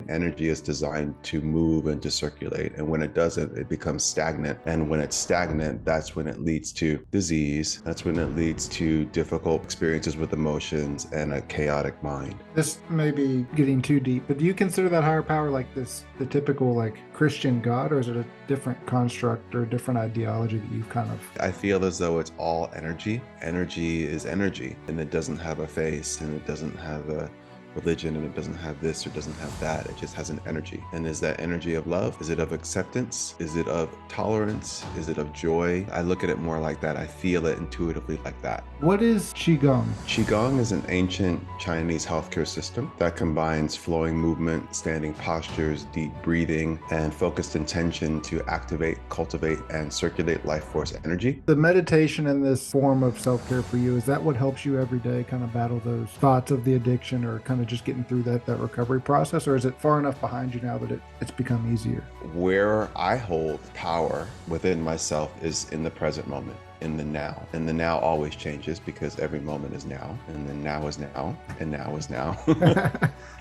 energy is designed to move and to circulate. And when it doesn't, it becomes stagnant. And when it's stagnant, that's when it leads to disease. That's when it leads to difficult experiences with emotions and a chaotic mind. This may be getting too deep, but do you consider that higher power like this, the typical like Christian God, or is it a different construct or a different ideology that you've kind of? I feel as though it's all energy. Energy is energy, and it doesn't have a face, and it doesn't have a religion, and it doesn't have this or doesn't have that. It just has an energy. And is that energy of love? Is it of acceptance? Is it of tolerance? Is it of joy? I look at it more like that. I feel it intuitively like that. What is Qigong? Qigong is an ancient Chinese healthcare system that combines flowing movement, standing postures, deep breathing, and focused intention to activate, cultivate, and circulate life force energy. The meditation in this form of self-care for you, is that what helps you every day kind of battle those thoughts of the addiction, or kind of just getting through that recovery process? Or is it far enough behind you now that it's become easier? Where I hold power within myself is in the present moment, in the now. And the now always changes because every moment is now, and then now is now, and now is now,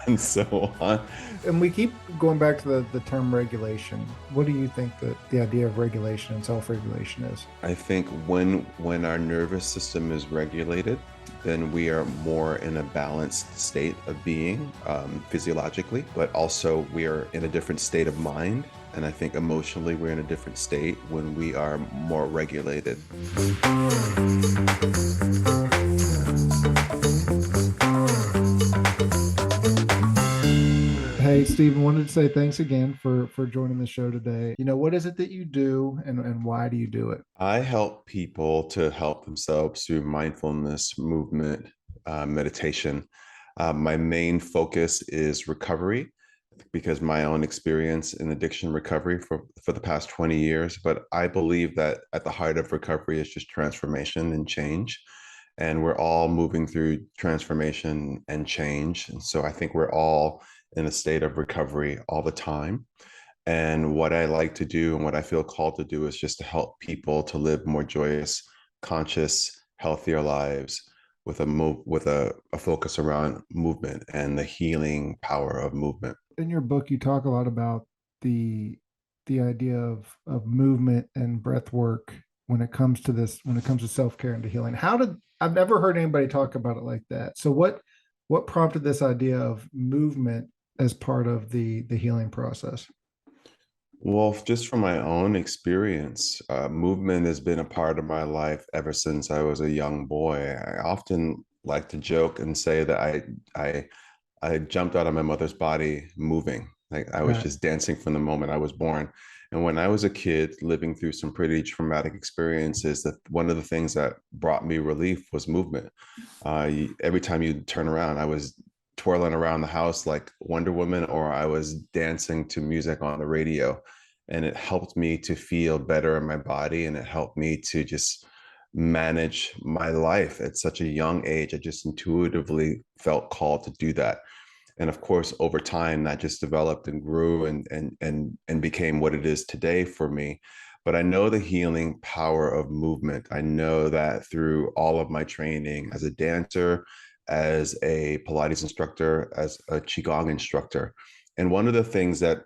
and so on. And we keep going back to the term regulation. What do you think that the idea of regulation and self-regulation is? I think when our nervous system is regulated, then we are more in a balanced state of being, physiologically, but also we are in a different state of mind. And I think emotionally, we're in a different state when we are more regulated. Hey, Stephen, wanted to say thanks again for joining the show today. What is it that you do, and why do you do it? I help people to help themselves through mindfulness, movement, meditation. My main focus is recovery, because my own experience in addiction recovery for the past 20 years. But I believe that at the heart of recovery is just transformation and change. And we're all moving through transformation and change. And so I think we're all in a state of recovery all the time. And what I like to do and what I feel called to do is just to help people to live more joyous, conscious, healthier lives with a focus around movement and the healing power of movement. In your book, you talk a lot about the idea of movement and breath work when it comes to this, when it comes to self-care and to healing. I've never heard anybody talk about it like that. So what prompted this idea of movement as part of the healing process? Well, just from my own experience, movement has been a part of my life ever since I was a young boy. I often like to joke and say that I jumped out of my mother's body moving. Like I was Right. just dancing from the moment I was born. And when I was a kid living through some pretty traumatic experiences, that one of the things that brought me relief was movement. Every time you turn around, I was twirling around the house like Wonder Woman, or I was dancing to music on the radio. And it helped me to feel better in my body, and it helped me to just manage my life at such a young age. I just intuitively felt called to do that. And of course, over time, that just developed and grew and became what it is today for me. But I know the healing power of movement. I know that through all of my training as a dancer, as a Pilates instructor, as a Qigong instructor. And one of the things that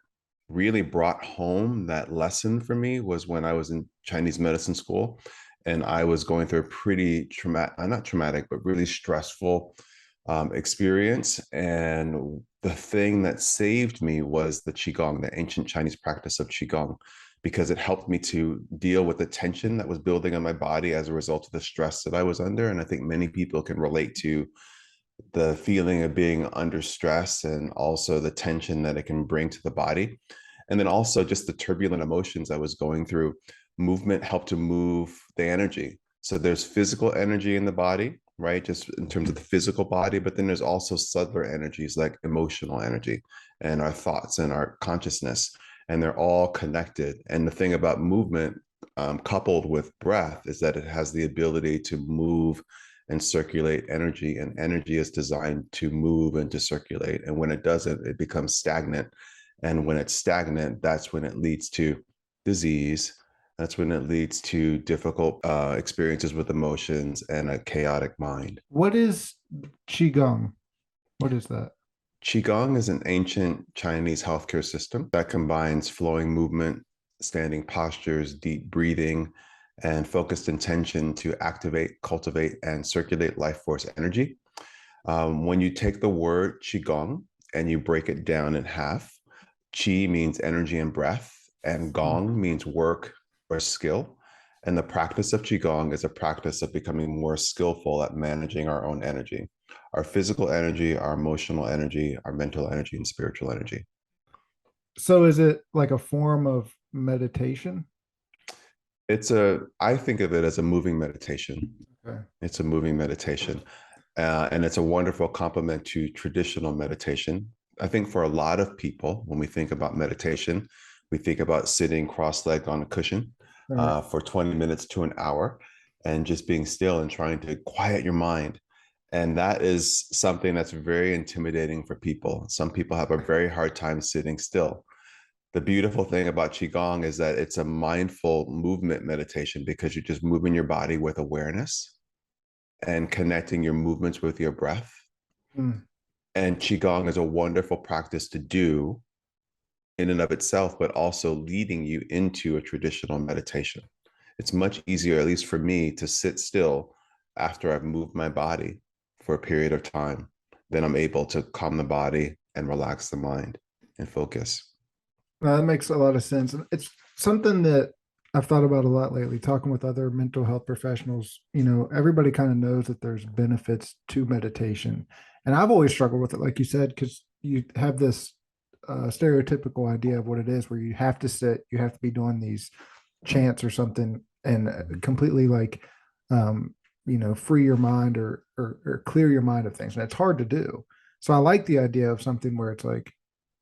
really brought home that lesson for me was when I was in Chinese medicine school, and I was going through a pretty traumatic, not traumatic, but really stressful experience. And the thing that saved me was the Qigong, the ancient Chinese practice of Qigong, because it helped me to deal with the tension that was building on my body as a result of the stress that I was under. And I think many people can relate to the feeling of being under stress, and also the tension that it can bring to the body. And then also just the turbulent emotions I was going through. Movement helped to move the energy. So there's physical energy in the body, right? Just in terms of the physical body, but then there's also subtler energies like emotional energy and our thoughts and our consciousness, and they're all connected. And the thing about movement, coupled with breath, is that it has the ability to move and circulate energy, and energy is designed to move and to circulate. And when it doesn't, it becomes stagnant. And when it's stagnant, that's when it leads to disease. That's when it leads to difficult experiences with emotions and a chaotic mind. What is Qigong? What is that? Qigong is an ancient Chinese healthcare system that combines flowing movement, standing postures, deep breathing, and focused intention to activate, cultivate, and circulate life force energy. When you take the word Qigong and you break it down in half, Qi means energy and breath, and Mm. Gong means work or skill. And the practice of Qigong is a practice of becoming more skillful at managing our own energy, our physical energy, our emotional energy, our mental energy, and spiritual energy. So is it like a form of meditation? I think of it as a moving meditation. Okay. It's a moving meditation. And it's a wonderful complement to traditional meditation. I think for a lot of people, when we think about meditation, we think about sitting cross-legged on a cushion Right. for 20 minutes to an hour and just being still and trying to quiet your mind. And that is something that's very intimidating for people. Some people have a very hard time sitting still. The beautiful thing about Qigong is that it's a mindful movement meditation because you're just moving your body with awareness and connecting your movements with your breath. Mm. And Qigong is a wonderful practice to do in and of itself, but also leading you into a traditional meditation. It's much easier, at least for me, to sit still after I've moved my body for a period of time. Then I'm able to calm the body and relax the mind and focus. No, that makes a lot of sense. And it's something that I've thought about a lot lately, talking with other mental health professionals. Everybody kind of knows that there's benefits to meditation. And I've always struggled with it, like you said, because you have this stereotypical idea of what it is where you have to sit, you have to be doing these chants or something and completely like, free your mind or clear your mind of things. And it's hard to do. So I like the idea of something where it's like,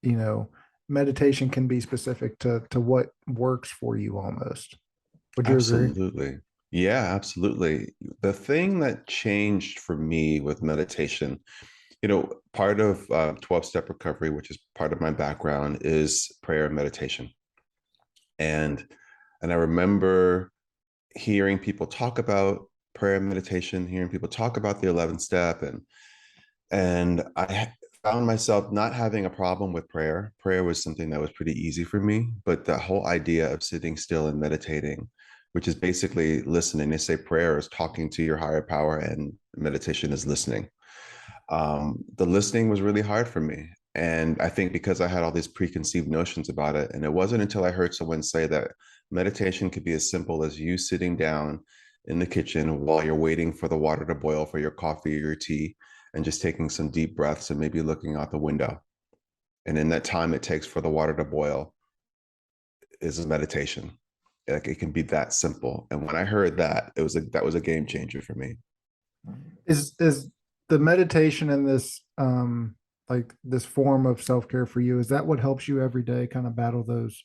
you know, meditation can be specific to what works for you almost. Would you agree? Absolutely. Yeah, absolutely. The thing that changed for me with meditation, part of 12-step recovery, which is part of my background, is prayer and meditation. And and I remember hearing people talk about prayer and meditation, hearing people talk about the 11th step, and I found myself not having a problem with prayer. Prayer was something that was pretty easy for me, but the whole idea of sitting still and meditating, which is basically listening. They say prayer is talking to your higher power, and meditation is listening. The listening was really hard for me. And I think because I had all these preconceived notions about it, and it wasn't until I heard someone say that meditation could be as simple as you sitting down in the kitchen while you're waiting for the water to boil for your coffee or your tea and just taking some deep breaths and maybe looking out the window. And in that time it takes for the water to boil is a meditation. Like it can be that simple. And when I heard that, that was a game changer for me. Is the meditation and this like this form of self-care for you, is that what helps you every day kind of battle those,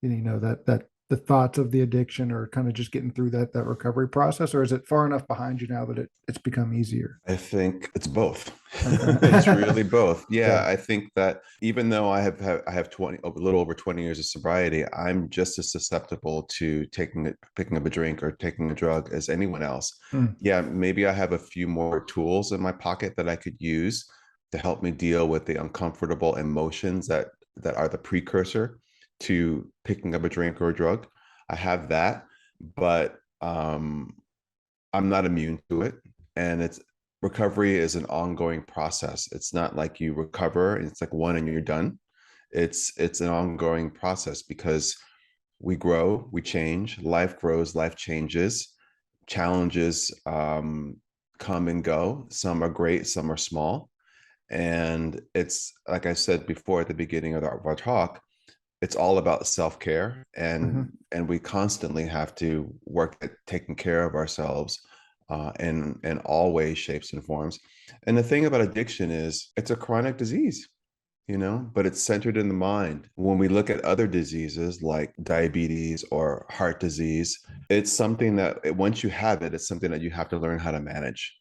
that the thoughts of the addiction or kind of just getting through that recovery process, or is it far enough behind you now that it's become easier? I think it's both. It's Okay. really both. Yeah. Yeah, I think that even though I have 20 a little over 20 years of sobriety, I'm just as susceptible to picking up a drink or taking a drug as anyone else. Mm. Yeah, maybe I have a few more tools in my pocket that I could use to help me deal with the uncomfortable emotions that are the precursor to picking up a drink or a drug. I have that, but I'm not immune to it. And recovery is an ongoing process. It's not like you recover and it's like one and you're done. It's an ongoing process because we grow, we change, life grows, life changes, challenges come and go. Some are great, some are small. And it's like I said before at the beginning of our talk, it's all about self-care, Mhm. and we constantly have to work at taking care of ourselves in all ways, shapes, and forms. And the thing about addiction is it's a chronic disease, but it's centered in the mind. When we look at other diseases like diabetes or heart disease, it's something that once you have it, it's something that you have to learn how to manage.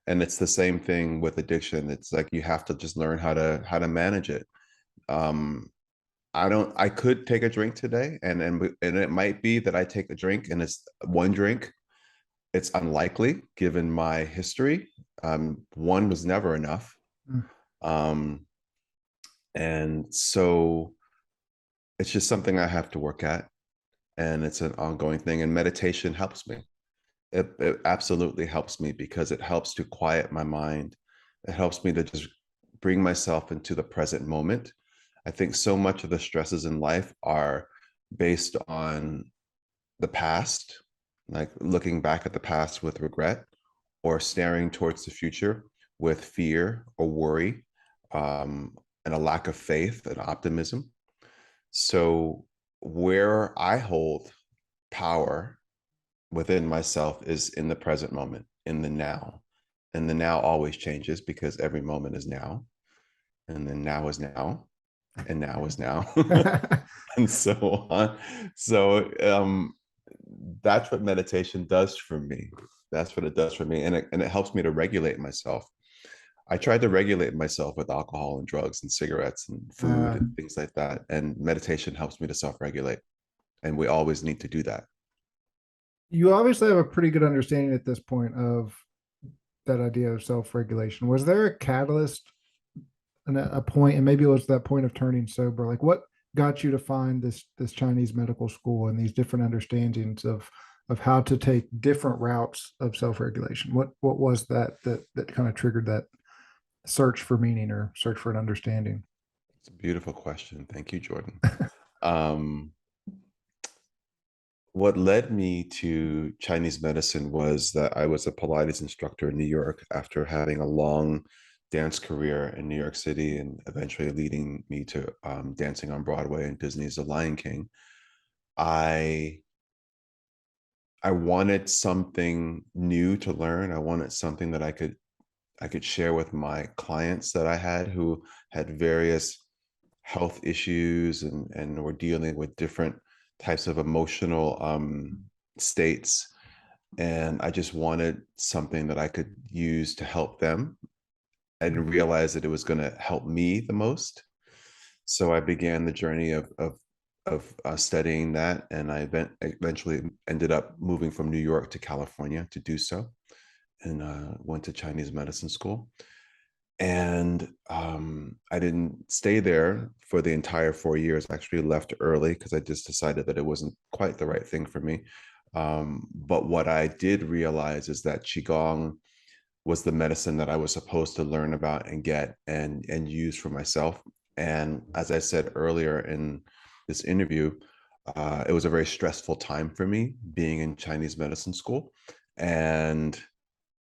And it's the same thing with addiction. It's like you have to just learn how to manage it. um I could take a drink today, and it might be that I take a drink and it's one drink. It's unlikely given my history. One was never enough. Mm. Um, And so it's just something I have to work at, and it's an ongoing thing. And meditation helps me. It absolutely helps me because it helps to quiet my mind. It helps me to just bring myself into the present moment. I think so much of the stresses in life are based on the past, like looking back at the past with regret, or staring towards the future with fear or worry, and a lack of faith and optimism. So, where I hold power within myself is in the present moment, in the now. And the now always changes because every moment is now. And then now is now. And now is now. And so on. So that's what meditation does for me. That's what it does for me. And it helps me to regulate myself. I tried to regulate myself with alcohol and drugs and cigarettes and food uh, and things like that. And meditation helps me to self-regulate. And we always need to do that. you obviously have a pretty good understanding at this point of that idea of self-regulation. Was there a catalyst and a point, and maybe it was that point of turning sober? Like, what got you to find this Chinese medical school and these different understandings of how to take different routes of self-regulation? What was that kind of triggered that search for meaning or search for an understanding? It's a beautiful question. Thank you, Jordan. Um, what led me to Chinese medicine was that I was a Pilates instructor in New York after having a long dance career in New York City and eventually leading me to dancing on Broadway and Disney's The Lion King. I I wanted something new to learn. I wanted something that I could share with my clients that I had who had various health issues and were dealing with different types of emotional states. And I just wanted something that I could use to help them. I didn't realize that it was going to help me the most. So I began the journey of studying that, and eventually ended up moving from New York to California to do so, and went to Chinese medicine school. And I didn't stay there for the entire 4 years. I actually left early because I just decided that it wasn't quite the right thing for me. But what I did realize is that Qigong was the medicine that I was supposed to learn about and get and use for myself. And as I said earlier in this interview, it was a very stressful time for me being in Chinese medicine school. And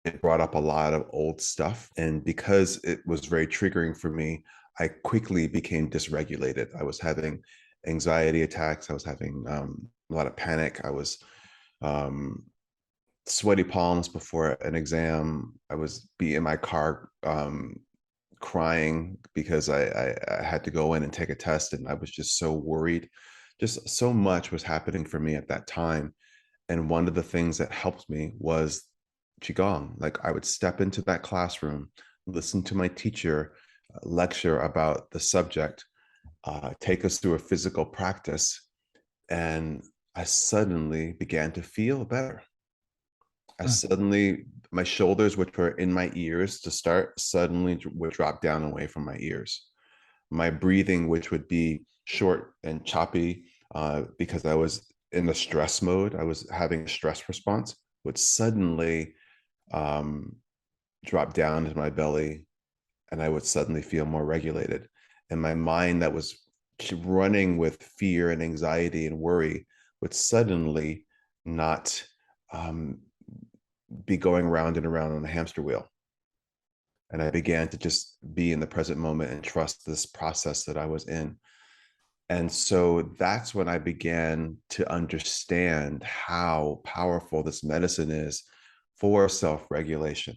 it brought up a lot of old stuff. And because it was very triggering for me, I quickly became dysregulated. I was having anxiety attacks. I was having a lot of panic. I was um, sweaty palms before an exam. I was be in my car crying because I had to go in and take a test, and I was just so worried. Just so much was happening for me at that time. And one of the things that helped me was Qigong. Like I would step into that classroom, listen to my teacher lecture about the subject, take us through a physical practice, and I suddenly began to feel better. I suddenly, my shoulders, which were in my ears to start, suddenly would drop down away from my ears. My breathing, which would be short and choppy because I was in the stress mode, I was having a stress response, would suddenly um, drop down into my belly, and I would suddenly feel more regulated. And my mind that was running with fear and anxiety and worry would suddenly not um, be going round and around on a hamster wheel. And I began to just be in the present moment and trust this process that I was in. And so that's when I began to understand how powerful this medicine is for self regulation.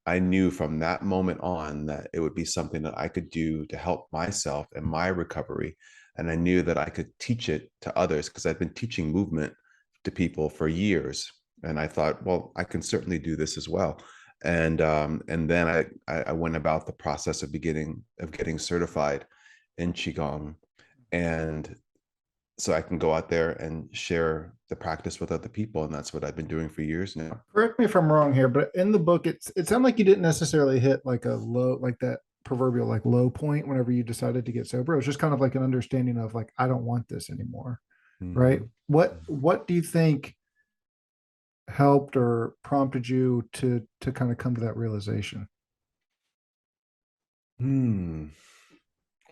I knew from that moment on that it would be something that I could do to help myself and my recovery. And I knew that I could teach it to others because I've been teaching movement to people for years. And I thought, well, I can certainly do this as well. And then I went about the process of getting certified in Qigong. And so I can go out there and share the practice with other people. And that's what I've been doing for years now. Correct me if I'm wrong here, but in the book, it sounded like you didn't necessarily hit like a low, like that proverbial like low point whenever you decided to get sober? It was just kind of like an understanding of like, I don't want this anymore. Right. Mhm. What do you think helped or prompted you to kind of come to that realization? Hmm.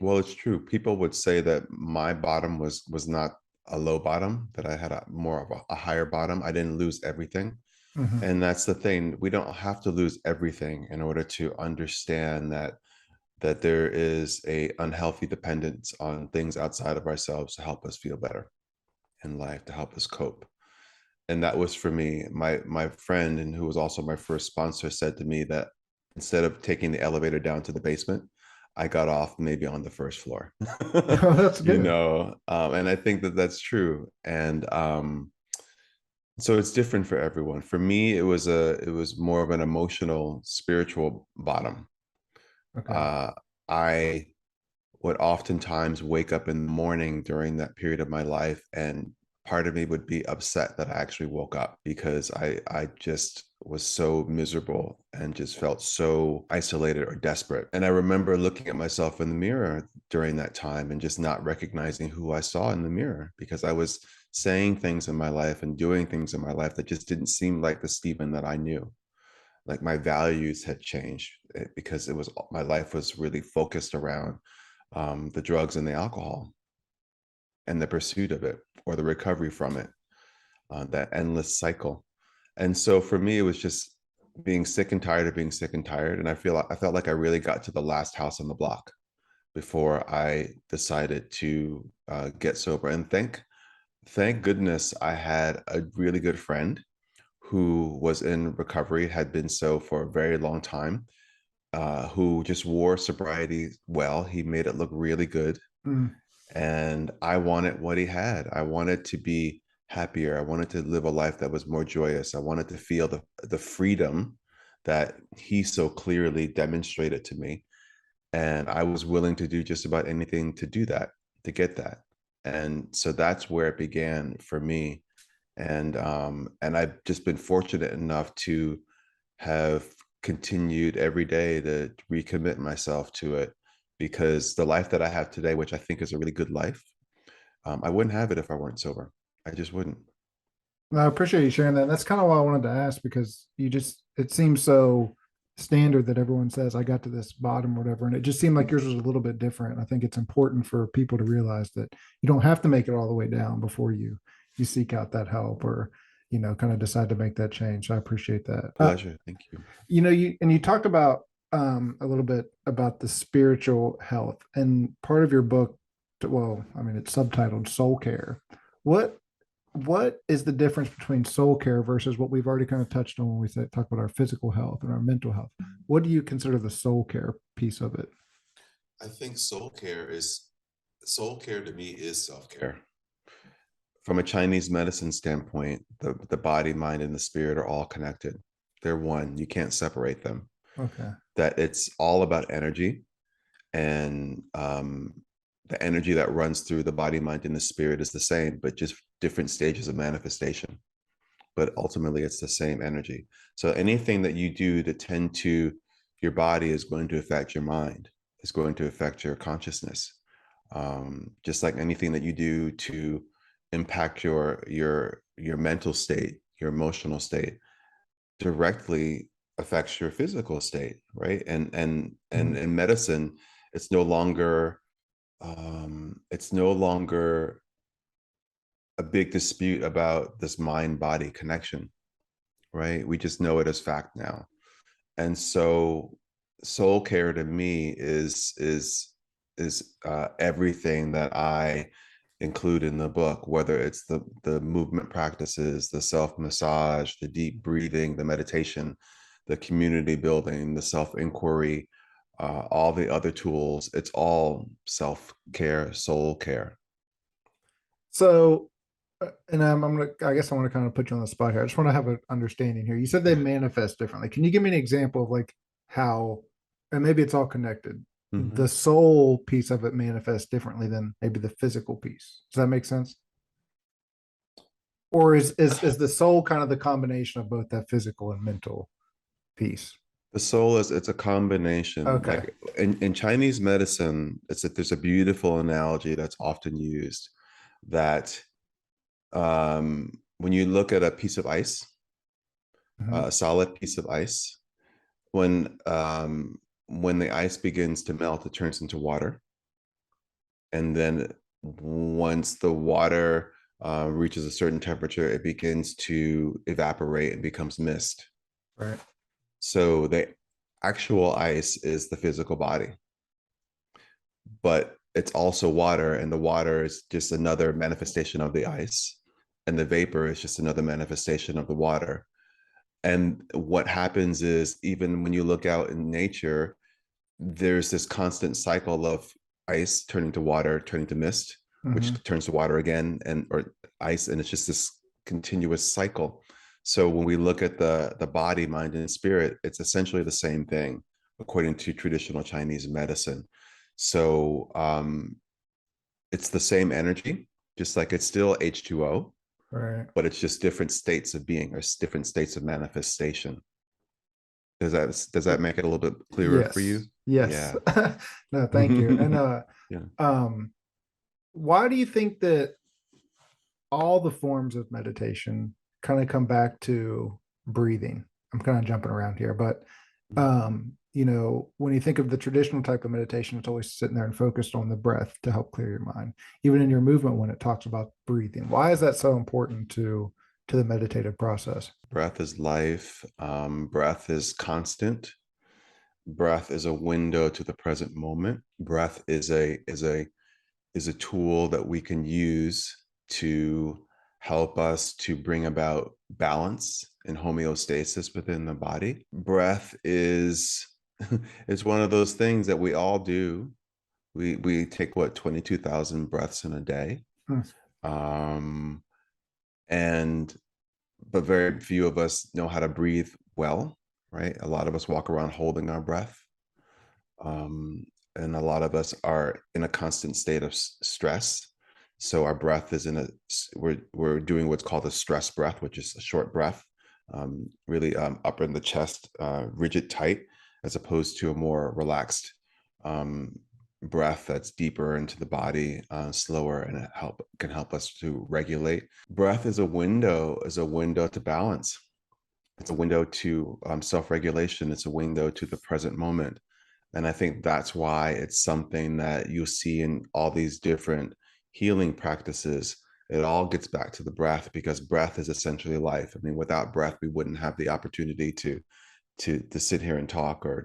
Well, it's true. People would say that my bottom was not a low bottom, that I had a more of a higher bottom. I didn't lose everything. Mm-hmm. And that's the thing. We don't have to lose everything in order to understand that there is a unhealthy dependence on things outside of ourselves to help us feel better in life, to help us cope. And that was for me. My friend, and who was also my first sponsor, said to me that instead of taking the elevator down to the basement, I got off maybe on the first floor. Oh, that's You good. know, and I think that that's true. And so it's different for everyone. For me, it was more of an emotional, spiritual bottom. Okay. uh I would oftentimes wake up in the morning during that period of my life, and part of me would be upset that I actually woke up, because I just was so miserable and just felt so isolated or desperate. And I remember looking at myself in the mirror during that time and just not recognizing who I saw in the mirror, because I was saying things in my life and doing things in my life that just didn't seem like the Stephen that I knew. Like my values had changed, because it was, my life was really focused around the drugs and the alcohol and the pursuit of it, or the recovery from it, that endless cycle. And so for me, it was just being sick and tired of being sick and tired. And I felt like I really got to the last house on the block before I decided to get sober. And thank goodness I had a really good friend who was in recovery, had been so for a very long time, who just wore sobriety well. He made it look really good. Mm. And I wanted what he had. I wanted to be happier. I wanted to live a life that was more joyous. I wanted to feel the freedom that he so clearly demonstrated to me. And I was willing to do just about anything to do that, to get that. And so that's where it began for me. And I've just been fortunate enough to have continued every day to recommit myself to it, because the life that I have today, which I think is a really good life, I wouldn't have it if I weren't sober. I just wouldn't. No, I appreciate you sharing that. That's kind of why I wanted to ask, because it seems so standard that everyone says, I got to this bottom or whatever. And it just seemed like yours was a little bit different. I think it's important for people to realize that you don't have to make it all the way down before you seek out that help, or, kind of decide to make that change. So I appreciate that. Pleasure. Thank you. You talked about a little bit about the spiritual health, and part of your book, well, I mean, it's subtitled Soul Care. What what is the difference between soul care versus what we've already kind of touched on when we talk about our physical health and our mental health? What do you consider the soul care piece of it? I think soul care to me is self care. From a Chinese medicine standpoint, the body, mind, and the spirit are all connected. They're one. You can't separate them. Okay. That it's all about energy, and the energy that runs through the body, mind, and the spirit is the same, but just different stages of manifestation. But ultimately, it's the same energy. So anything that you do to tend to your body is going to affect your mind, is going to affect your consciousness. Just like anything that you do to impact your mental state, your emotional state, directly affects your physical state, right? And Mhm. in medicine, it's no longer it's no longer a big dispute about this mind body connection, right? We just know it as fact now. And so soul care to me is everything that I include in the book, whether it's the movement practices, the self massage, the deep breathing, the meditation, the community building, the self inquiry, all the other tools. It's all self care, soul care. So, and I'm gonna, I guess I want to kind of put you on the spot here. I just want to have an understanding here. You said they manifest differently. Can you give me an example of like how, and maybe it's all connected, the Mhm. soul piece of it manifests differently than maybe the physical piece? Does that make sense? Or is the soul kind of the combination of both that physical and mental piece? The soul is, it's a combination. Okay. Like in Chinese medicine, it's that there's a beautiful analogy that's often used that when you look at a piece of ice, Mhm. a solid piece of ice, when the ice begins to melt, it turns into water. And then once the water reaches a certain temperature, it begins to evaporate and becomes mist. Right. So the actual ice is the physical body, but it's also water, and the water is just another manifestation of the ice, and the vapor is just another manifestation of the water. And what happens is, even when you look out in nature, there's this constant cycle of ice turning to water, turning to mist, which Hmm. turns to water again, and or ice, and it's just this continuous cycle. So when we look at the body, mind, and spirit, it's essentially the same thing according to traditional Chinese medicine. So it's the same energy, just like it's still H2O, Right. but it's just different states of being or different states of manifestation. Does that make it a little bit clearer for you? Yes. Yes. Yeah. No, thank you. And Yeah. um, why do you think that all the forms of meditation kind of come back to breathing? I'm kind of jumping around here, but when you think of the traditional type of meditation, it's always sitting there and focused on the breath to help clear your mind. Even in your movement, when it talks about breathing, why is that so important to the meditative process? Breath is life. Breath is constant. Breath is a window to the present moment. Breath is a tool that we can use to help us to bring about balance and homeostasis within the body. Breath is it's one of those things that we all do. We take what, 22,000 breaths in a day. Hmm. Um, and but very few of us know how to breathe well, right? A lot of us walk around holding our breath. Um, and a lot of us are in a constant state of stress. So our breath is we're doing what's called a stress breath, which is a short breath, really up in the chest, rigid, tight, as opposed to a more relaxed um, breath that's deeper into the body, slower, and it can help us to regulate. Breath is a window to balance. It's a window to self-regulation. It's a window to the present moment. And I think that's why it's something that you see in all these different healing practices. It all gets back to the breath, because breath is essentially life. I mean, without breath, we wouldn't have the opportunity to sit here and talk, or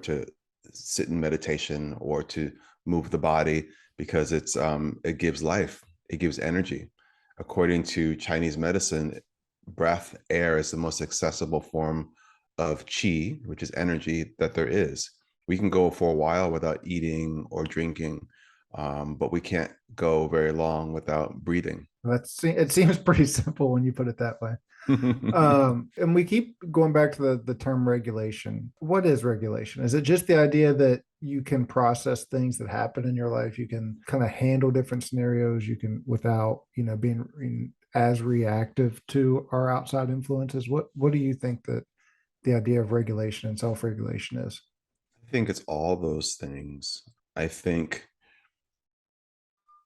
to sit in meditation, or to move the body, because it gives life, it gives energy. According to Chinese medicine, breath, air, is the most accessible form of qi, which is energy, that there is. We can go for a while without eating or drinking, but we can't go very long without breathing. It seems pretty simple when you put it that way. And we keep going back to the term regulation. What is regulation? Is it just the idea that you can process things that happen in your life? You can kind of handle different scenarios. You can, without being as reactive to our outside influences. What do you think that the idea of regulation and self regulation is? I think it's all those things. I think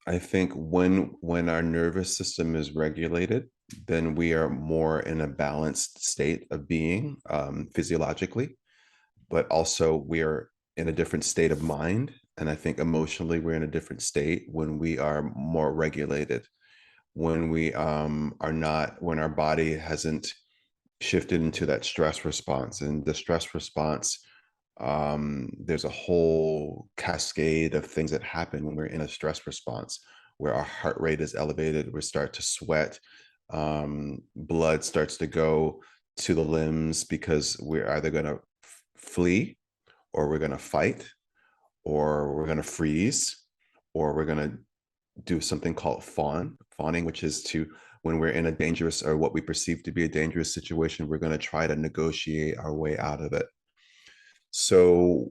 I think when our nervous system is regulated, then we are more in a balanced state of being, physiologically, but also we are in a different state of mind. And I think emotionally we're in a different state when we are more regulated, when we are not, when our body hasn't shifted into that stress response. And the stress response, there's a whole cascade of things that happen when we're in a stress response, where our heart rate is elevated, we start to sweat, blood starts to go to the limbs, because we're either going to flee, or we're going to fight, or we're going to freeze, or we're going to do something called fawning, which is to, when we're in a dangerous, or what we perceive to be a dangerous situation, we're going to try to negotiate our way out of it. So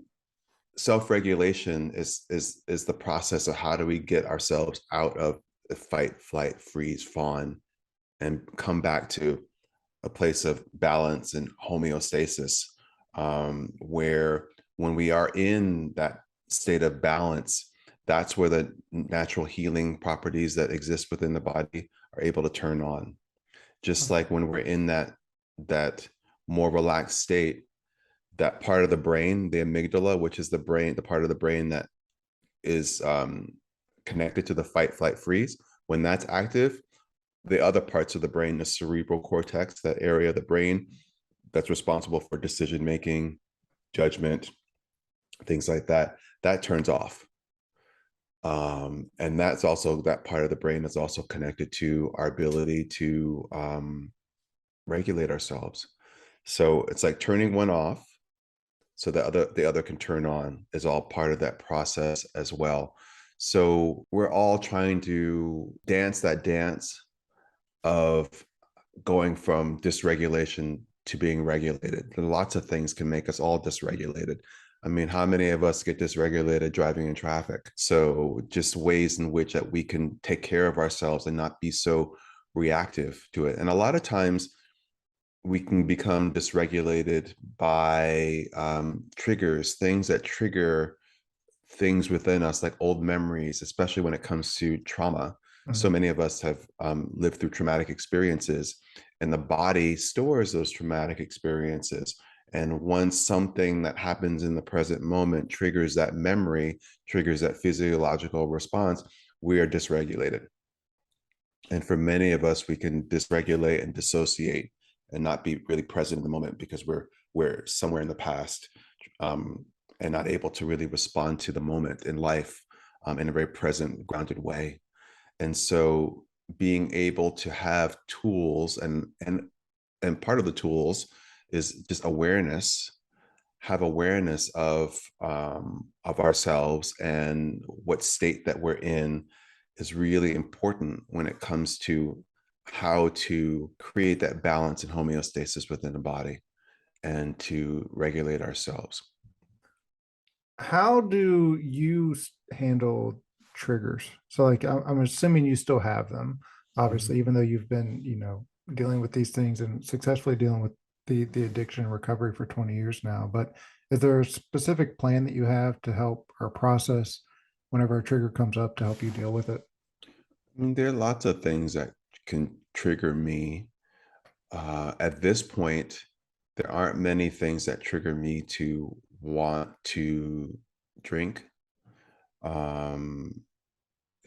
self-regulation is the process of how do we get ourselves out of the fight, flight, freeze, fawn, and come back to a place of balance and homeostasis. where when we are in that state of balance, that's where the natural healing properties that exist within the body are able to turn on. Just like when we're in that more relaxed state, that part of the brain, the amygdala, which is the part of the brain that is connected to the fight, flight, freeze, when that's active, the other parts of the brain, the cerebral cortex, that area of the brain that's responsible for decision making, judgment, things like that, that turns off. And that's also, that part of the brain is also connected to our ability to regulate ourselves. So it's like turning one off so the other can turn on, is all part of that process as well. So we're all trying to dance that dance of going from dysregulation to being regulated. And lots of things can make us all dysregulated. I mean, how many of us get dysregulated driving in traffic? So just ways in which that we can take care of ourselves and not be so reactive to it. And a lot of times we can become dysregulated by triggers, things that trigger things within us, like old memories, especially when it comes to trauma. So many of us have lived through traumatic experiences, and the body stores those traumatic experiences. And once something that happens in the present moment triggers that memory, triggers that physiological response, we are dysregulated. And for many of us, we can dysregulate and dissociate and not be really present in the moment because we're somewhere in the past, and not able to really respond to the moment in life in a very present, grounded way. And so being able to have tools, and part of the tools is just awareness, have awareness of ourselves and what state that we're in, is really important when it comes to how to create that balance and homeostasis within the body and to regulate ourselves. How do you handle triggers? So, like, I'm assuming you still have them, obviously, even though you've been, dealing with these things and successfully dealing with the addiction and recovery for 20 years now. But is there a specific plan that you have to help or process whenever a trigger comes up to help you deal with it? I mean, there are lots of things that can trigger me. At this point, there aren't many things that trigger me to want to drink. Um,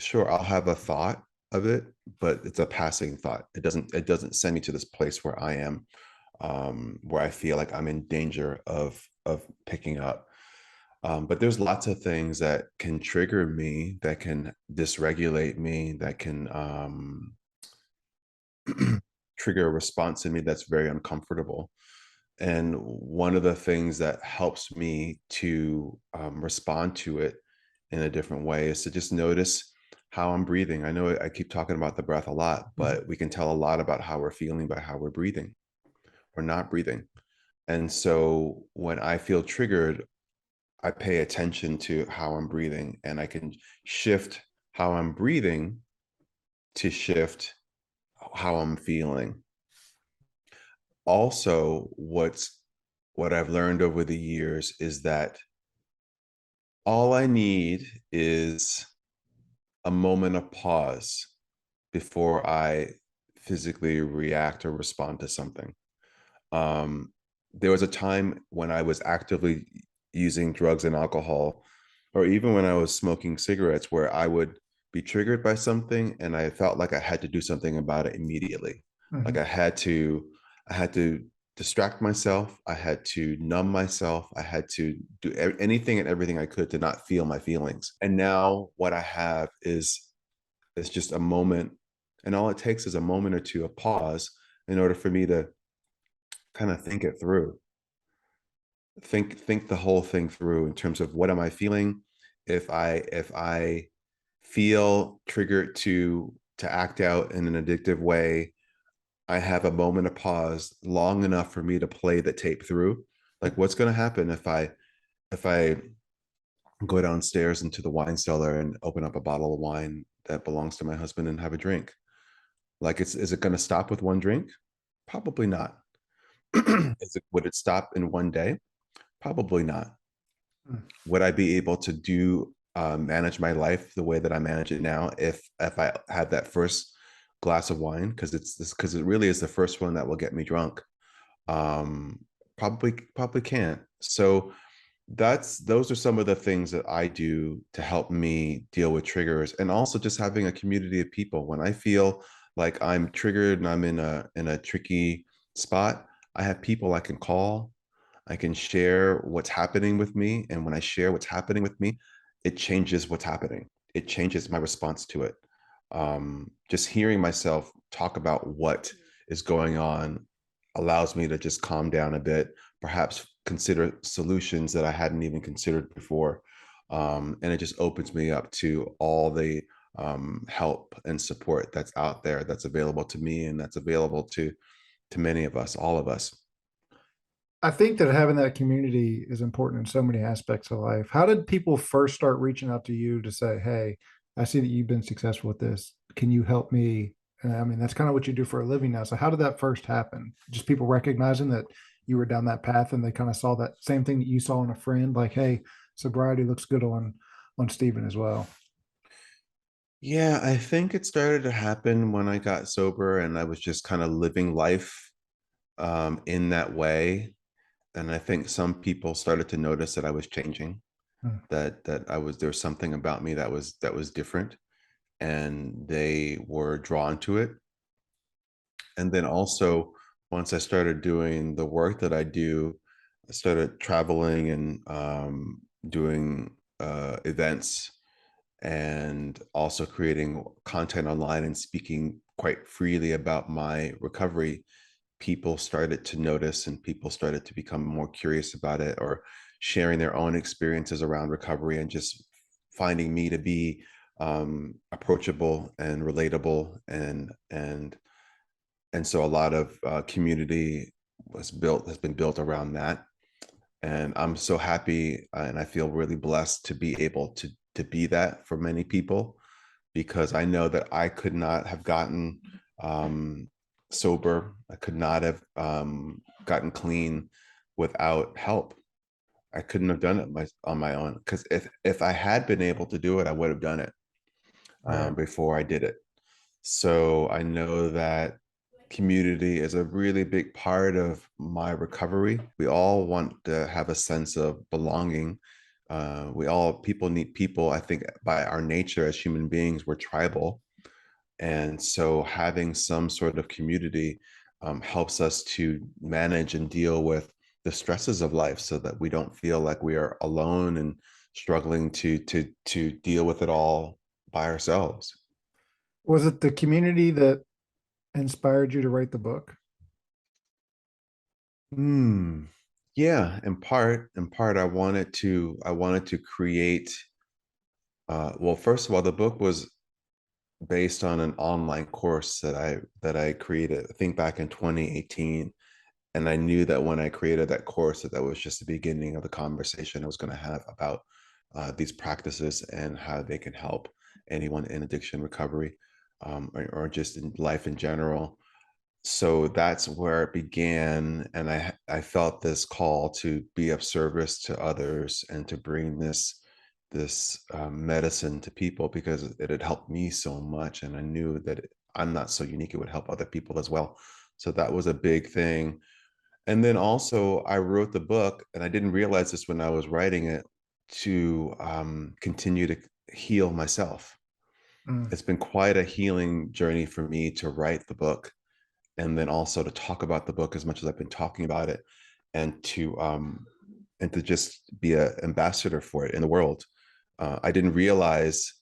sure, I'll have a thought of it, but it's a passing thought. It doesn't send me to this place where I am, where I feel like I'm in danger of picking up. But there's lots of things that can trigger me, that can dysregulate me, that can trigger a response in me that's very uncomfortable. And one of the things that helps me to respond to it in a different way is to just notice how I'm breathing. I know I keep talking about the breath a lot, but we can tell a lot about how we're feeling by how we're breathing or not breathing. And so when I feel triggered, I pay attention to how I'm breathing, and I can shift how I'm breathing to shift how I'm feeling. Also, what I've learned over the years is that all I need is a moment of pause before I physically react or respond to something. Um, there was a time when I was actively using drugs and alcohol, or even when I was smoking cigarettes, where I would be triggered by something and I felt like I had to do something about it immediately. Like I had to distract myself. I had to numb myself. I had to do anything and everything I could to not feel my feelings. And now what I have is just a moment, and all it takes is a moment or two of pause in order for me to kind of think it through, think the whole thing through in terms of what am I feeling. If I feel triggered to act out in an addictive way, I have a moment of pause long enough for me to play the tape through. Like, what's going to happen if I go downstairs into the wine cellar and open up a bottle of wine that belongs to my husband and have a drink? Like, is it going to stop with one drink? Probably not. Would it stop in one day? Probably not. Mm. Would I be able to do manage my life the way that I manage it now if I had that first glass of wine? Because it's this because it really is the first one that will get me drunk. Um, probably can't. So that's those are some of the things that I do to help me deal with triggers, and also just having a community of people. When I feel like I'm triggered and I'm in a tricky spot, I have people I can call. I can share what's happening with me, and when I share what's happening with me, it changes what's happening. It changes my response to it. Just hearing myself talk about what is going on allows me to just calm down a bit, perhaps consider solutions that I hadn't even considered before. And it just opens me up to all the help and support that's out there, that's available to me, and that's available to many of us, all of us. I think that having that community is important in so many aspects of life. How did people first start reaching out to you to say, "Hey, I see that you've been successful with this. Can you help me?" I mean, that's kind of what you do for a living now. So, how did that first happen? Just people recognizing that you were down that path, and they kind of saw that same thing that you saw in a friend, like, "Hey, sobriety looks good on Stephen as well." Yeah, I think it started to happen when I got sober and I was just kind of living life in that way. And I think some people started to notice that I was changing, Hmm. that I was there was something about me that was different, and they were drawn to it. And then also, once I started doing the work that I do, I started traveling and doing events, and also creating content online and speaking quite freely about my recovery. People started to notice, and people started to become more curious about it, or sharing their own experiences around recovery, and just finding me to be approachable and relatable, and so a lot of community has been built around that. And I'm so happy, and I feel really blessed to be able to be that for many people, because I know that I could not have gotten um, sober. I could not have gotten clean without help. I couldn't have done it on my own, because if I had been able to do it, I would have done it Right. before I did it. So I know that community is a really big part of my recovery. We all want to have a sense of belonging. People need people. I think by our nature as human beings, we're tribal. And so having some sort of community helps us to manage and deal with the stresses of life, so that we don't feel like we are alone and struggling to deal with it all by ourselves. Was it the community that inspired you to write the book? Hmm. Yeah, in part, I wanted to create. Well, first of all, the book was based on an online course that I created. I think back in 2018, and I knew that when I created that course, that was just the beginning of the conversation I was going to have about these practices and how they can help anyone in addiction recovery, or just in life in general. So that's where it began, and I felt this call to be of service to others and to bring this medicine to people, because it had helped me so much, and I knew that I'm not so unique; it would help other people as well. So that was a big thing. And then also, I wrote the book, and I didn't realize this when I was writing it, to continue to heal myself. Mm. It's been quite a healing journey for me to write the book, and then also to talk about the book as much as I've been talking about it, and to just be an ambassador for it in the world. I didn't realize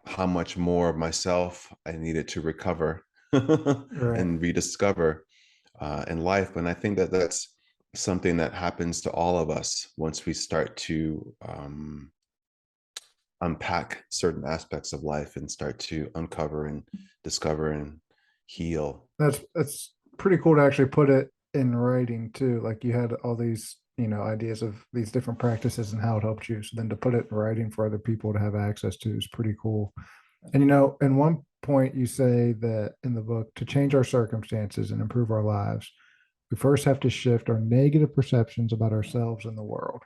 how much more of myself I needed to recover Right. and rediscover in life. And I think that that's something that happens to all of us once we start to unpack certain aspects of life and start to uncover and discover and heal. That's pretty cool to actually put it in writing too. Like you had all these, ideas of these different practices and how it helped you. So then to put it in writing for other people to have access to is pretty cool. And in one point you say that in the book to change our circumstances and improve our lives, we first have to shift our negative perceptions about ourselves and the world.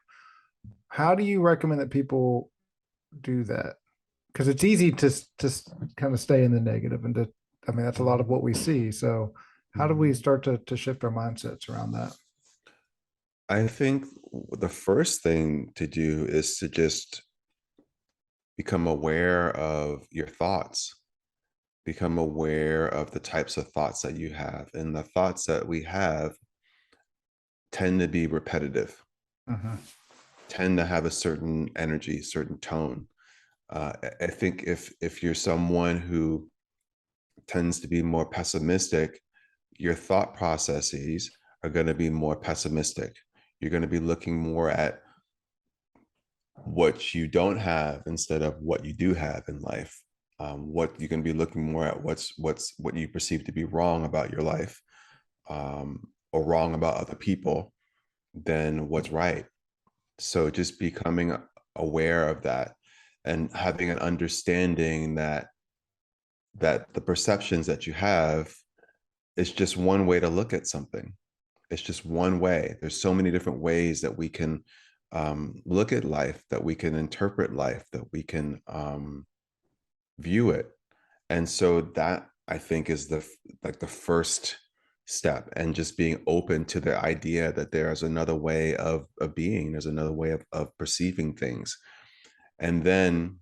How do you recommend that people do that? Because it's easy to kind of stay in the negative and to, I mean, that's a lot of what we see. So how do we start to shift our mindsets around that? I think the first thing to do is to just become aware of your thoughts, become aware of the types of thoughts that you have. And the thoughts that we have tend to be repetitive, Mhm. tend to have a certain energy, certain tone. I think if you're someone who tends to be more pessimistic, your thought processes are going to be more pessimistic. You're going to be looking more at what you don't have instead of what you do have in life. What you can be looking more at what you perceive to be wrong about your life, or wrong about other people than what's right. So just becoming aware of that and having an understanding that the perceptions that you have is just one way to look at something. It's just one way. There's so many different ways that we can look at life, that we can interpret life, that we can view it. And so that I think is the first step, and just being open to the idea that there's another way of being, there's another way of perceiving things. And then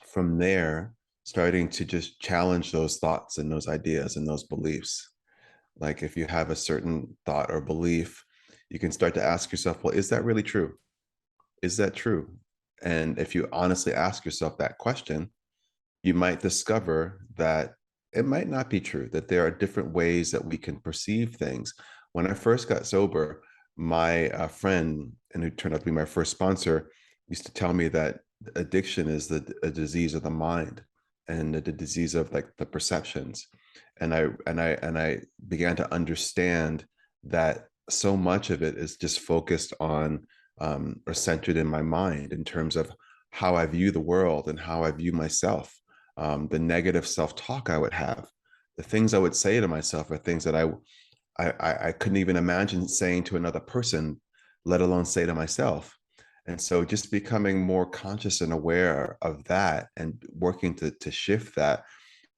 from there, starting to just challenge those thoughts and those ideas and those beliefs. Like if you have a certain thought or belief, you can start to ask yourself, well, is that really true? Is that true? And if you honestly ask yourself that question, you might discover that it might not be true, that there are different ways that we can perceive things. When I first got sober, my friend, and who turned out to be my first sponsor, used to tell me that addiction is a disease of the mind, and the disease of like the perceptions. And I began to understand that so much of it is just focused on or centered in my mind in terms of how I view the world and how I view myself. The negative self-talk I would have, the things I would say to myself are things that I couldn't even imagine saying to another person, let alone say to myself. And so just becoming more conscious and aware of that and working to shift that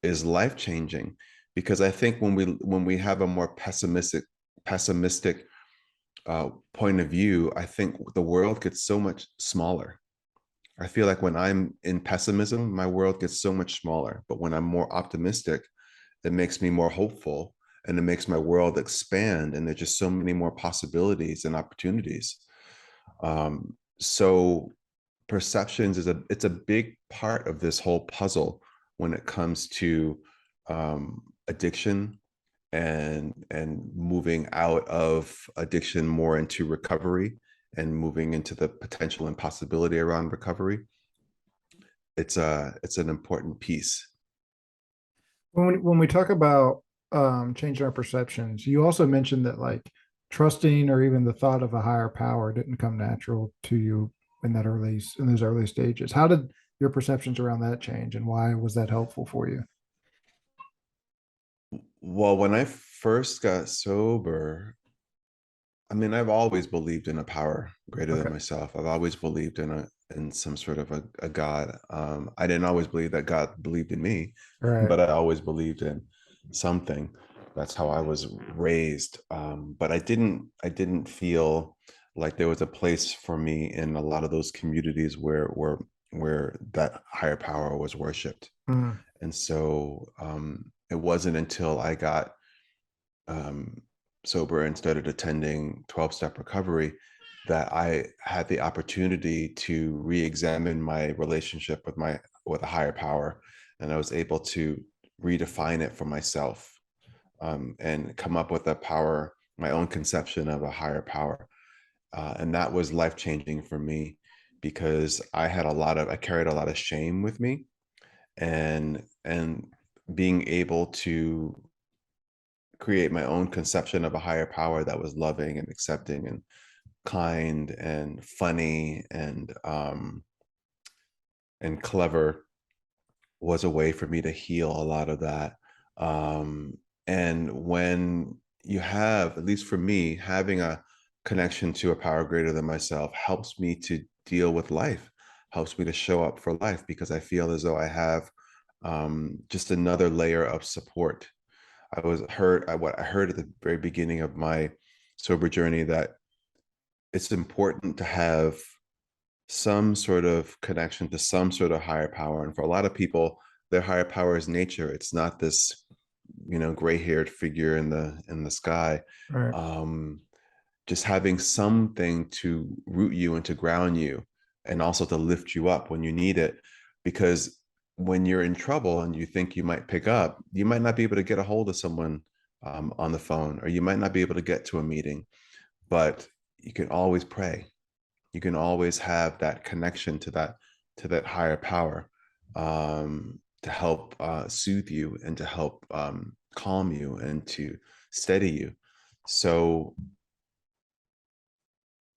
is life changing. Because I think when we have a more pessimistic point of view, I think the world gets so much smaller. I feel like when I'm in pessimism, my world gets so much smaller. But when I'm more optimistic, it makes me more hopeful, and it makes my world expand. And there's just so many more possibilities and opportunities. So perceptions it's a big part of this whole puzzle when it comes to addiction, and moving out of addiction more into recovery, and moving into the potential and possibility around recovery. It's an important piece. When we talk about changing our perceptions, you also mentioned that like trusting or even the thought of a higher power didn't come natural to you in those early stages. How did your perceptions around that change, and why was that helpful for you? Well, when I first got sober, I mean, I've always believed in a power greater than Okay. myself. I've always believed in some sort of a God. I didn't always believe that God believed in me, All right. but I always believed in something. That's how I was raised. But I didn't feel like there was a place for me in a lot of those communities where that higher power was worshipped. Mm. And so it wasn't until I got um, sober and started attending 12-step recovery that I had the opportunity to re-examine my relationship with a higher power, and I was able to redefine it for myself, and come up with my own conception of a higher power, and that was life changing for me because I carried a lot of shame with me, and being able to create my own conception of a higher power that was loving and accepting and kind and funny and clever was a way for me to heal a lot of that. And when you have, at least for me, having a connection to a power greater than myself helps me to deal with life, helps me to show up for life because I feel as though I have just another layer of support. What I heard at the very beginning of my sober journey, that it's important to have some sort of connection to some sort of higher power. And for a lot of people, their higher power is nature. It's not this, gray-haired figure in the sky. Right. Um, just having something to root you and to ground you, and also to lift you up when you need it. Because when you're in trouble and you think you might pick up, you might not be able to get a hold of someone on the phone, or you might not be able to get to a meeting, but you can always pray. You can always have that connection to that higher power, to help soothe you and to help calm you and to steady you. So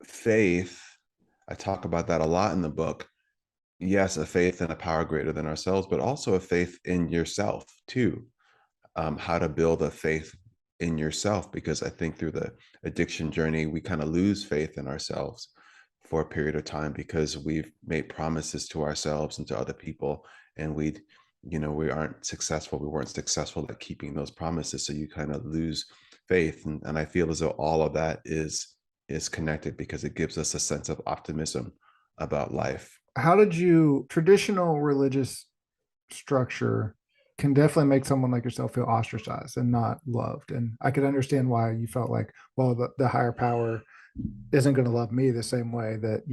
faith, I talk about that a lot in the book. Yes, a faith in a power greater than ourselves, but also a faith in yourself too. How to build a faith in yourself, because I think through the addiction journey, we kind of lose faith in ourselves for a period of time because we've made promises to ourselves and to other people, and we aren't successful. We weren't successful at keeping those promises. So you kind of lose faith. And I feel as though all of that is connected because it gives us a sense of optimism about life. How did you traditional religious structure can definitely make someone like yourself feel ostracized and not loved. And I could understand why you felt like, well, the higher power isn't going to love me the same way that,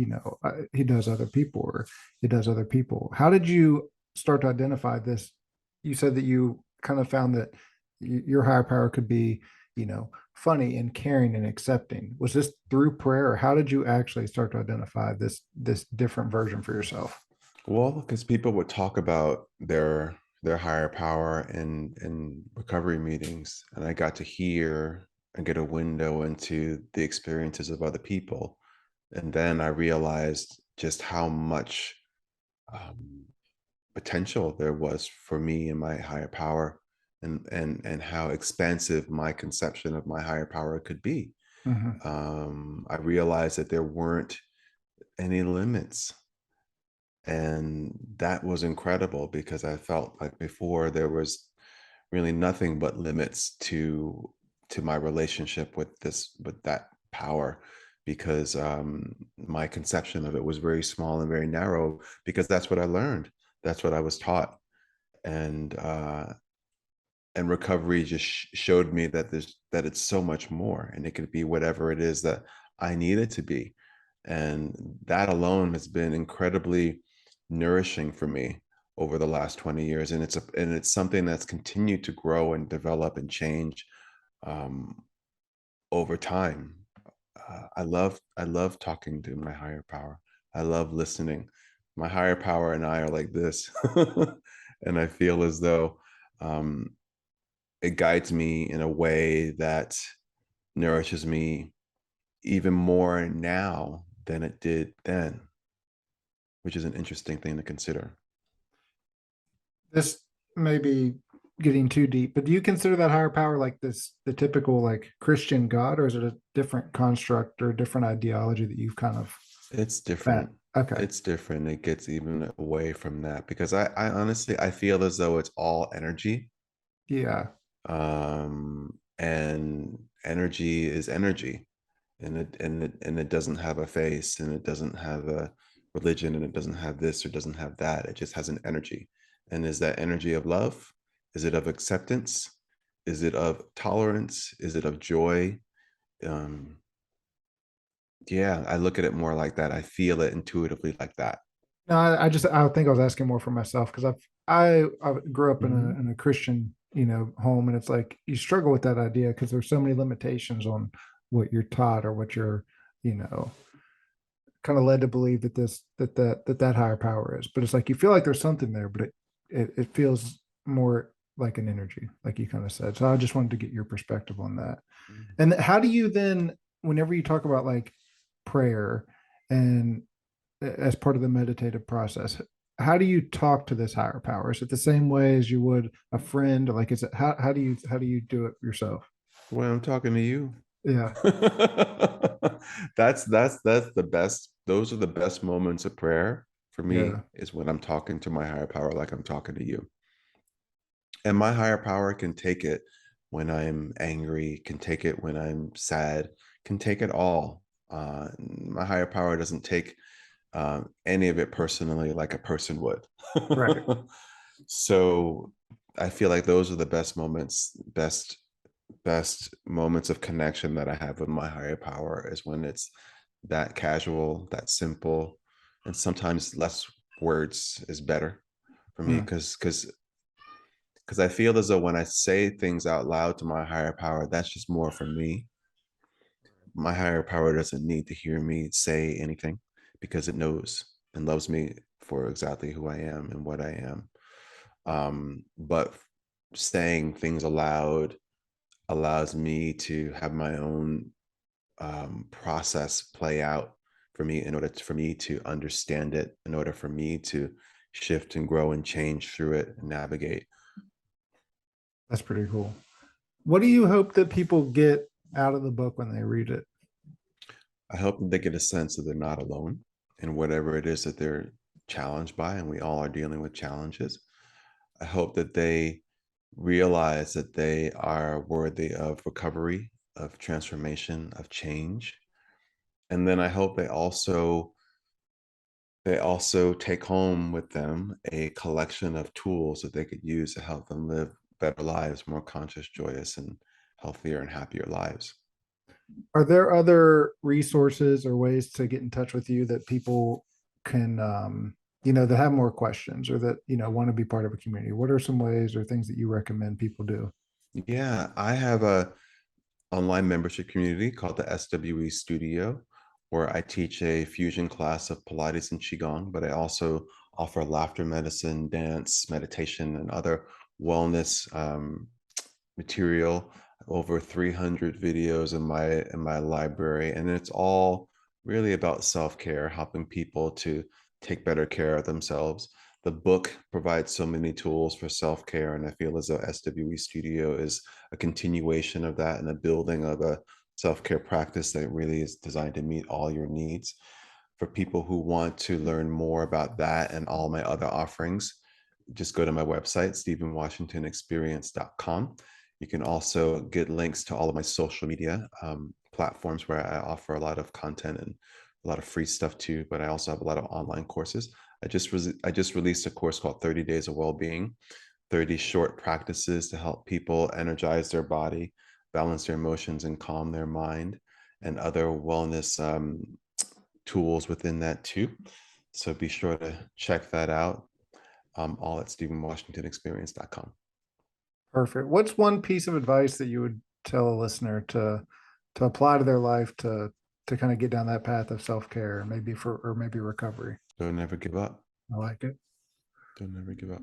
he does other people, or he does other people. How did you start to identify this? You said that you kind of found that your higher power could be, funny and caring and accepting. Was this through prayer, or how did you actually start to identify this different version for yourself? Well, because people would talk about their higher power in recovery meetings, and I got to hear and get a window into the experiences of other people, and then I realized just how much um, potential there was for me and my higher power, and how expansive my conception of my higher power could be. Mhm. I realized that there weren't any limits. And that was incredible because I felt like before there was really nothing but limits to my relationship with that power, because my conception of it was very small and very narrow, because that's what I learned. That's what I was taught. And recovery just showed me that it's so much more, and it could be whatever it is that I need it to be. And that alone has been incredibly nourishing for me over the last 20 years, and it's something that's continued to grow and develop and change um, over time. I love talking to my higher power. I love listening. My higher power and I are like this, and I feel as though um, it guides me in a way that nourishes me even more now than it did then, which is an interesting thing to consider. This may be getting too deep, but do you consider that higher power like the typical like Christian God, or is it a different construct or a different ideology that you've kind of It's met? different. Okay. It's different. It gets even away from that because I honestly I feel as though it's all energy. Yeah. And energy is energy, and it doesn't have a face, and it doesn't have a religion, and it doesn't have this or doesn't have that. It just has an energy. And is that energy of love? Is it of acceptance? Is it of tolerance? Is it of joy? um yeah, I look at it more like that. I feel it intuitively like that. No, I think I was asking more for myself because I grew up in Mhm. a Christian, home, and it's like you struggle with that idea because there's so many limitations on what you're taught or what you're, you know, kind of led to believe that that higher power is. But it's like you feel like there's something there, but it feels more like an energy, like you kind of said. So I just wanted to get your perspective on that. And how do you then, whenever you talk about like prayer and as part of the meditative process, how do you talk to this higher power? Is it the same way as you would a friend? Like, is it how do you do it yourself? When I'm talking to you. Yeah. That's the best. Those are the best moments of prayer for me, Yeah. is when I'm talking to my higher power like I'm talking to you. And my higher power can take it when I'm angry, can take it when I'm sad, can take it all. My higher power doesn't take any of it personally like a person would. Right. So I feel like those are the best moments of connection that I have with my higher power, is when it's that casual, that simple, and sometimes less words is better for me, Hmm. because I feel as though when I say things out loud to my higher power, that's just more for me. My higher power doesn't need to hear me say anything, because it knows and loves me for exactly who I am and what I am. But saying things aloud allows me to have my own process play out for me, in order for me to understand it, in order for me to shift and grow and change through it and navigate. That's pretty cool. What do you hope that people get out of the book when they read it? I hope that they get a sense that they're not alone in whatever it is that they're challenged by, and we all are dealing with challenges. I hope that they realize that they are worthy of recovery, of transformation, of change. And then I hope they also take home with them a collection of tools that they could use to help them live better lives, more conscious, joyous, and healthier and happier lives. Are there other resources or ways to get in touch with you that people can, that have more questions or that, want to be part of a community? What are some ways or things that you recommend people do? Yeah, I have a online membership community called the SWE Studio, where I teach a fusion class of Pilates and Qigong, but I also offer laughter medicine, dance, meditation, and other wellness material. Over 300 videos in my library, and it's all really about self-care, helping people to take better care of themselves. The book provides so many tools for self-care, and I feel as though SWE Studio is a continuation of that, and a building of a self-care practice that really is designed to meet all your needs. For people who want to learn more about that and all my other offerings, just go to my website, stephenwashingtonexperience.com. You can also get links to all of my social media platforms, where I offer a lot of content and a lot of free stuff too. But I also have a lot of online courses. I just released a course called 30 Days of Wellbeing, 30 short practices to help people energize their body, balance their emotions, and calm their mind, and other wellness tools within that too. So be sure to check that out, all at stephenwashingtonexperience.com. Perfect. What's one piece of advice that you would tell a listener to apply to their life to kind of get down that path of self-care, maybe or maybe recovery? Don't ever give up. I like it. Don't ever give up.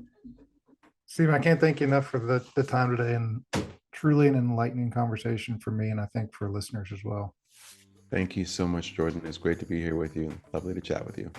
Steve, I can't thank you enough for the time today, and truly an enlightening conversation for me, and I think for listeners as well. Thank you so much, Jordan. It's great to be here with you. Lovely to chat with you.